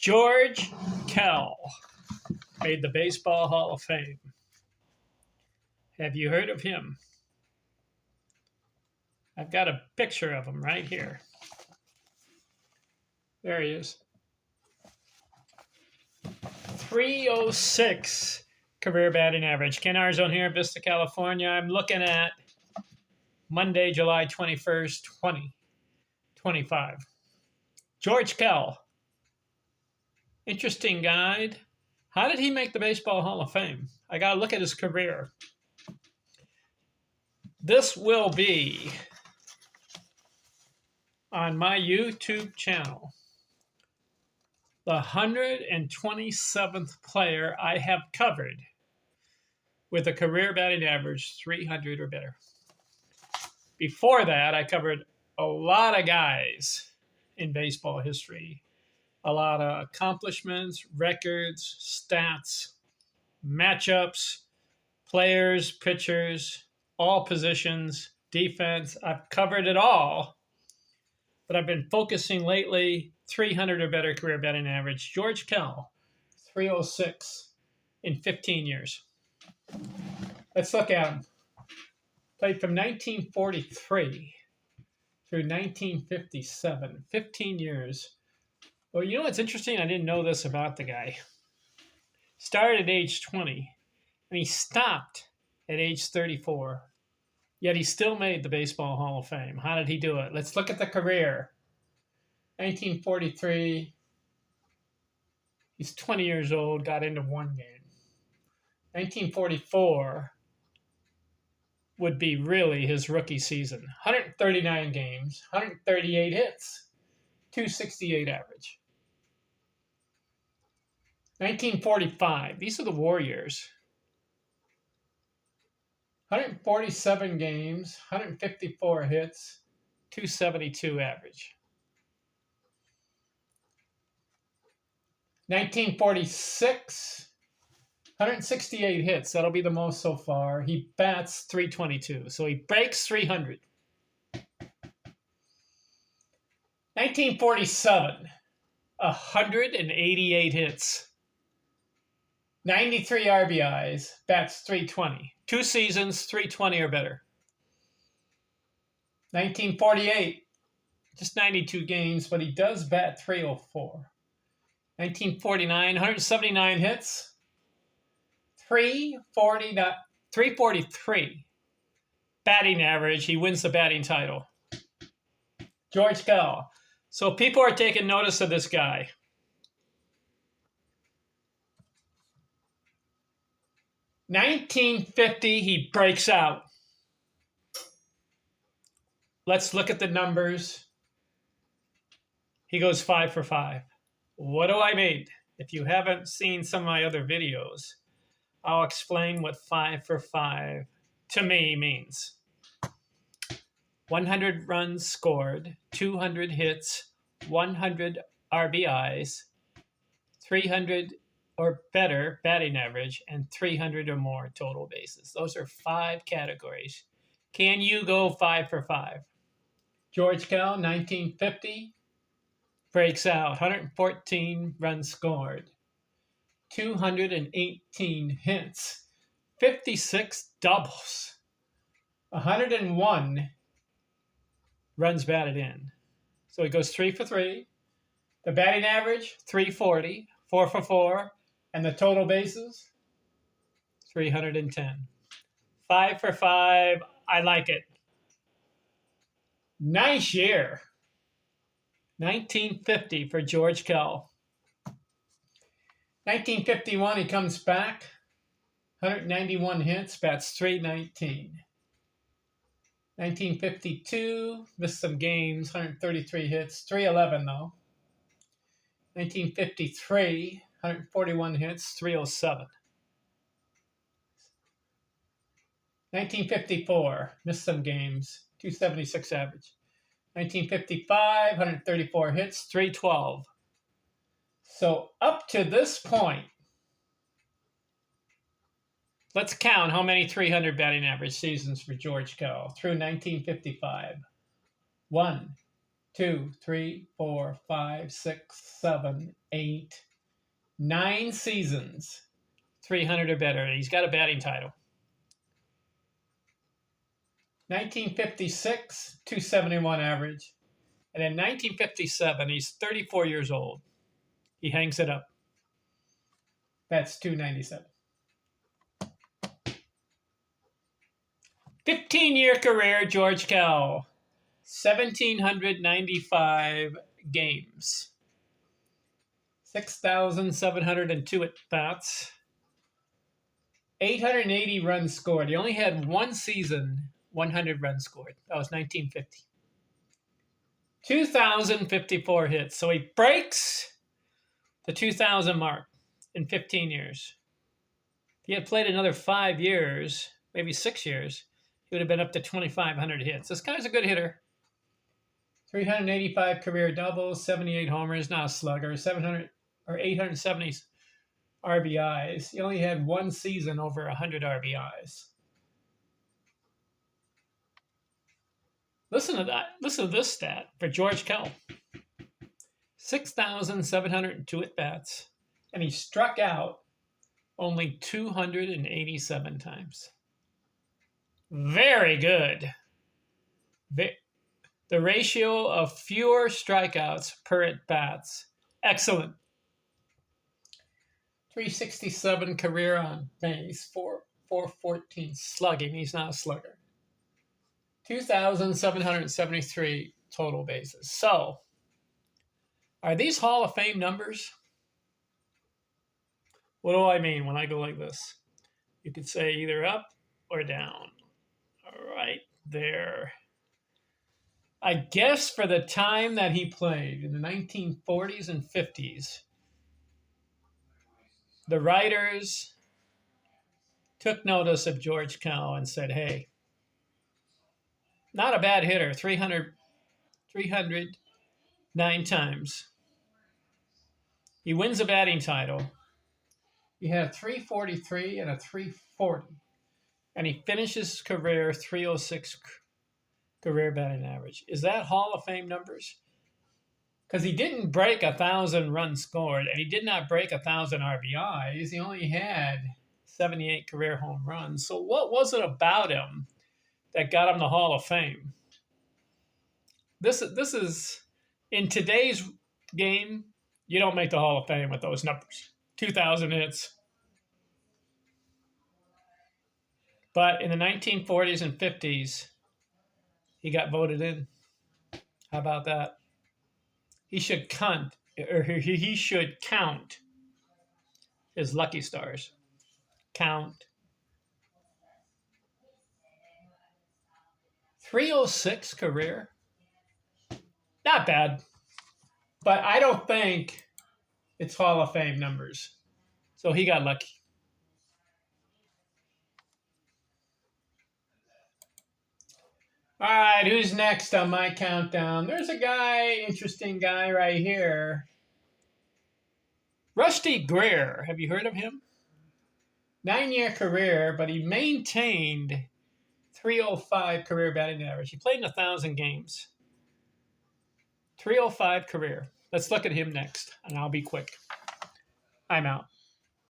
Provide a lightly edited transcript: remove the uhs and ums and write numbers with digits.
George Kell made the Baseball Hall of Fame. Have you heard of him? I've got a picture of him right here. There he is. 306 career batting average. Ken Arzone here in Vista, California. I'm looking at Monday, July 21st, 2025. George Kell. Interesting guide. How did he make the Baseball Hall of Fame? I got to look at his career. This will be on my YouTube channel. The 127th player I have covered with a career batting average 300 or better. Before that, I covered a lot of guys in baseball history. A lot of accomplishments, records, stats, matchups, players, pitchers, all positions, defense. I've covered it all, but I've been focusing lately 300 or better career batting average. George Kell, 306 in 15 years. Let's look at him. Played from 1943 through 1957, 15 years. Well, you know what's interesting? I didn't know this about the guy. Started at age 20, and he stopped at age 34. Yet he still made the Baseball Hall of Fame. How did he do it? Let's look at the career. 1943, he's 20 years old, got into one game. 1944 would be really his rookie season. 139 games, 138 hits, 268 average. 1945, these are the war years. 147 games, 154 hits, 272 average. 1946, 168 hits. That'll be the most so far. He bats 322, so he breaks 300. 1947, 188 hits. 93 RBIs, bats 320. 2 seasons, 320 or better. 1948, just 92 games, but he does bat 304. 1949, 179 hits, 343 batting average. He wins the batting title. George Kell. So people are taking notice of this guy. 1950, he breaks out. Let's look at the numbers. He goes 5 for 5. What do I mean? If you haven't seen some of my other videos, I'll explain what 5 for 5 to me means. 100 runs scored, 200 hits, 100 RBIs, 300 or better batting average, and 300 or more total bases. Those are 5 categories. Can you go 5 for 5? George Kell, 1950, breaks out, 114 runs scored, 218 hits, 56 doubles, 101 runs batted in. So he goes 3 for 3. The batting average, 340, 4 for 4. And the total bases, 310. 5 for 5. I like it. Nice year. 1950 for George Kell. 1951, he comes back. 191 hits, bats 319. 1952, missed some games, 133 hits, 311 though. 1953, 141 hits, 307. 1954, missed some games, 276 average. 1955, 134 hits, 312. So up to this point, let's count how many 300 batting average seasons for George Kell through 1955. 1, 2, 3, 4, 5, 6, 7, 8, 9 seasons. 300 or better. He's got a batting title. 1956, 271 average. And in 1957, he's 34 years old. He hangs it up. That's 297. 15-year career, George Kell. 1,795 games. 6,702 at-bats. 880 runs scored. He only had one season, 100 runs scored. That was 1950. 2,054 hits. So he breaks the 2,000 mark in 15 years. If he had played another 5 years, maybe 6 years, he would have been up to 2,500 hits. This guy's a good hitter. 385 career doubles, 78 homers, not a slugger, 700 or 870 RBIs. He only had one season over 100 RBIs. Listen to that. Listen to this stat for George Kell. 6,702 at-bats, and he struck out only 287 times. Very good. The ratio of fewer strikeouts per at-bats. Excellent. 367 career on base, 414 slugging. He's not a slugger. 2,773 total bases. So, are these Hall of Fame numbers? What do I mean when I go like this? You could say either up or down. Right there. I guess for the time that he played in the 1940s and 50s, the writers took notice of George Kell and said, hey, not a bad hitter, 309 times. He wins a batting title. He had a 343 and a 340. And he finishes his career 306 career batting average. Is that Hall of Fame numbers? Because he didn't break 1,000 runs scored, and he did not break 1,000 RBIs. He only had 78 career home runs. So what was it about him that got him the Hall of Fame? This is, in today's game, you don't make the Hall of Fame with those numbers. 2,000 hits. But in the 1940s and 50s, he got voted in. How about that? He should count his lucky stars. Count. 306 career. Not bad. But I don't think it's Hall of Fame numbers. So he got lucky. All right, who's next on my countdown? There's a guy, interesting guy right here. Rusty Greer. Have you heard of him? 9-year career, but he maintained 305 career batting average. He played in 1,000 games. 305 career. Let's look at him next, and I'll be quick. I'm out.